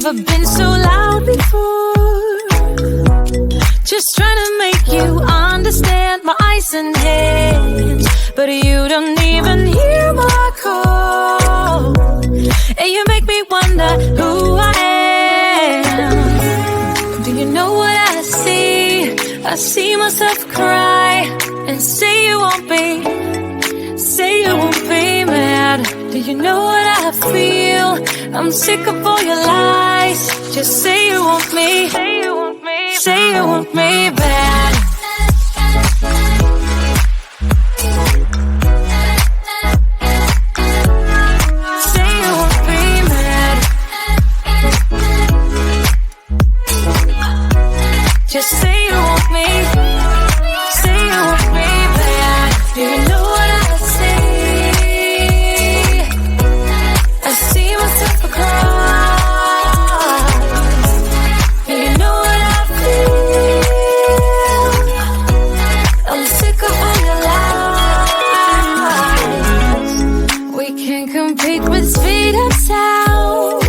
never been so loud before. Just trying to make you understand my eyes and hands, but you don't even hear my call. And you make me wonder who I am. Do you know what I see? I see myself cry and say you won't be mad. Do you know what I feel? I'm sick of all your lies. Just say you want me. Say you want me. Say you want me bad. Say you want me mad. Just say you want me. Say you want me bad. Do you know what I see? I see myself across. Do you know what I feel? I'm sick of all your lies. We can't compete with speed and sound,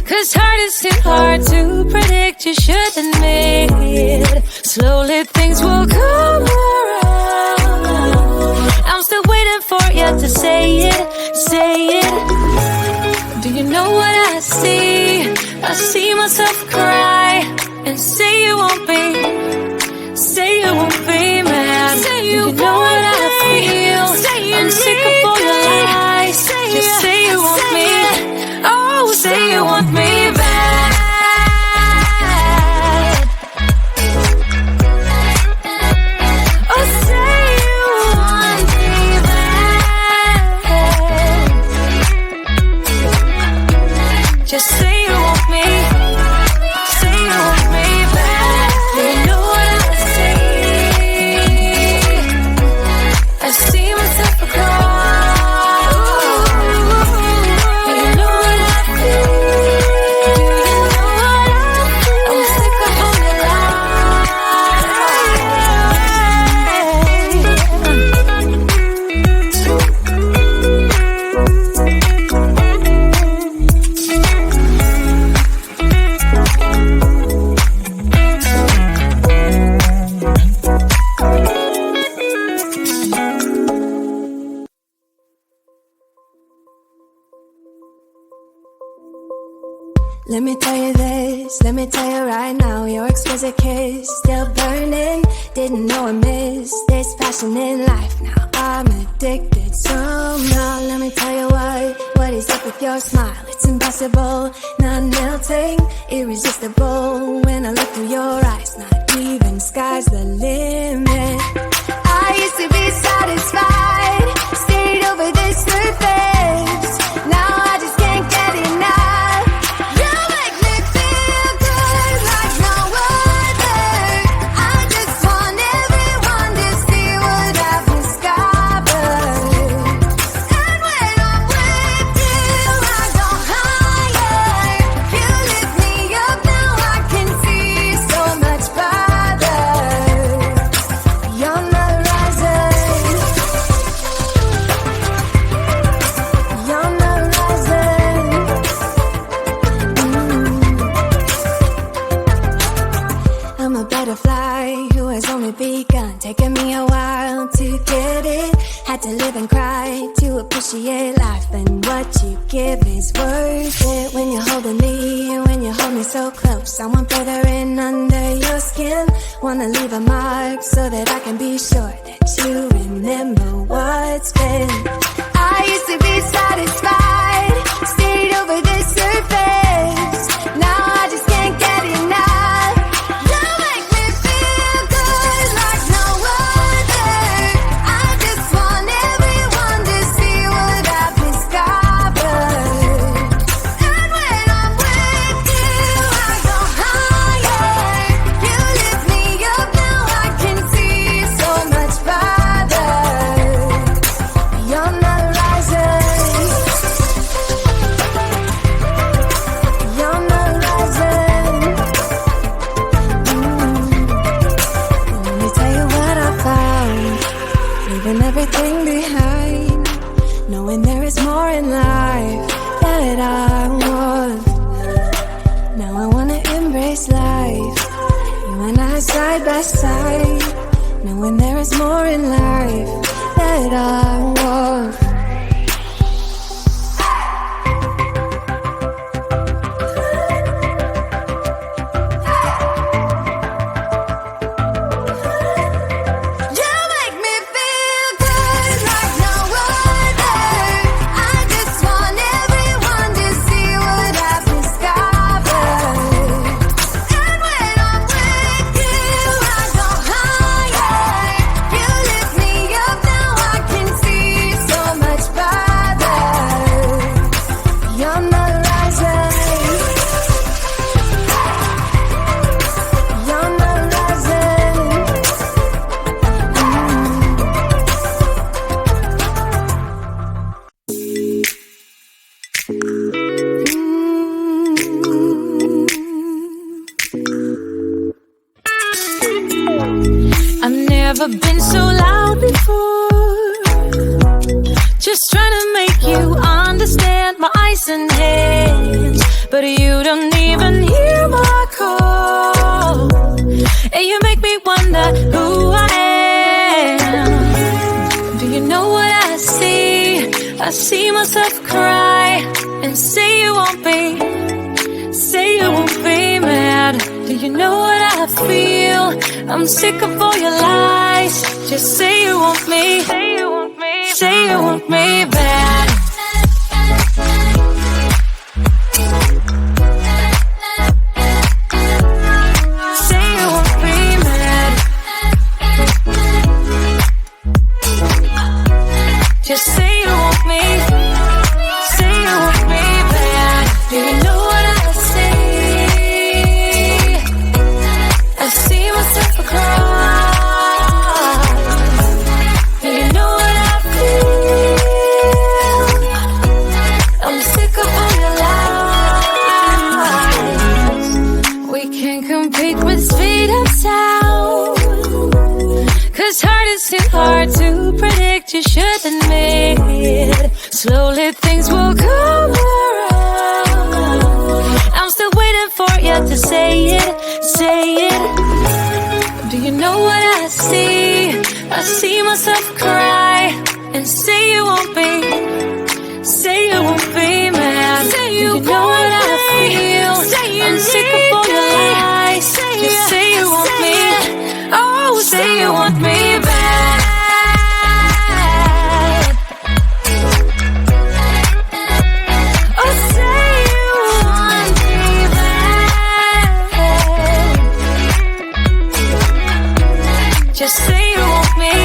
'cause heart is too hard to predict. You should admit slowly things will come around. I'm still waiting for you to say it, say it. Do you know what I see? I see myself cry and say you won't be mad. Say you know what I feel. I'm sick of all your lies. Just say you want me. Oh, say you want me back. Oh, say you want me back. Just say you want me. Say you want me back. Do you know what I see? I see myself across. Do you know what I feel? Do you know what I feel? I'm sick of all your Let me tell you this, let me tell you right now, your exquisite kiss still burning. Didn't know I missed this passion in life. Now I'm addicted somehow. Let me tell you what is up with your smile? It's impossible, not melting, irresistible. When I look through your eyes, not even sky's the limit. I used to be satisfied, stayed over this surface. Now I just can't get enough. You make me feel good like no other. I just want everyone to see what I've discovered. And when I'm with you, I go higher. You lift me up, now I can see so much farther. You're not rising. You're not rising. I'm a butterfly who has only begun, taking me a while to get it. Had to live and cry to appreciate life, and what you give is worth it. When you're holding me, when you hold me so close, I want further in under your skin. Wanna leave a mark so that I can be sure that you remember what's been. I used to be satisfied, stayed over the surface. Now I just can't get enough. You make me feel good like no other. I just want everyone to see what I've discovered. And when I'm with you, I go higher. You lift me up, now I can see so much farther. You're but you don't even hear my call. And you make me wonder who I am. Do you know what I see? I see myself cry and say you won't be mad. Do you know what I feel? I'm sick of all your lies. Just say you want me. Say you want me bad. Say you want me mad. Just say you want me. Say you want me bad. Do you know what I see? I see myself across. Do you know what I feel? I'm sick of all your lies. We can't compete with speed of sound, 'cause heart is too hard to predict. You should admit it. Slowly things will come around. I'm still waiting for you to say it. Do you know what I see? I see myself cry and say you won't be mad. Do you know what I feel? I'm sick of all your lies. Just say you want me. Oh, say you want me bad. Oh, say you want me bad. Just say you want me.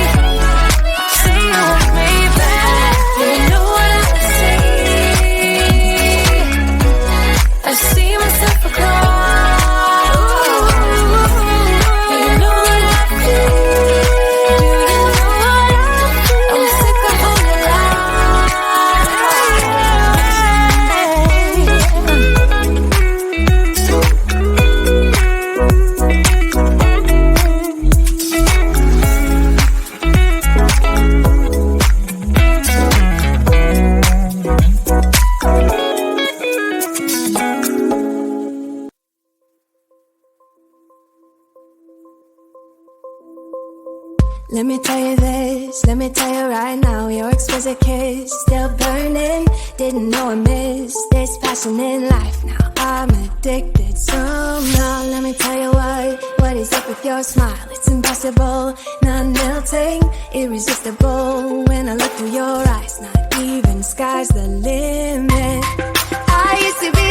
Say you want me bad. Do you know what I see? I see myself across. Do you know what I feel? Do you know what I feel? I'm sick of all your Let me tell you this, let me tell you right now, your exquisite kiss, still burning, didn't know I missed this passion in life. Now I'm addicted somehow. Let me tell you what is up with your smile? It's impossible, not melting, irresistible. When I look through your eyes, not even sky's the limit. I used to be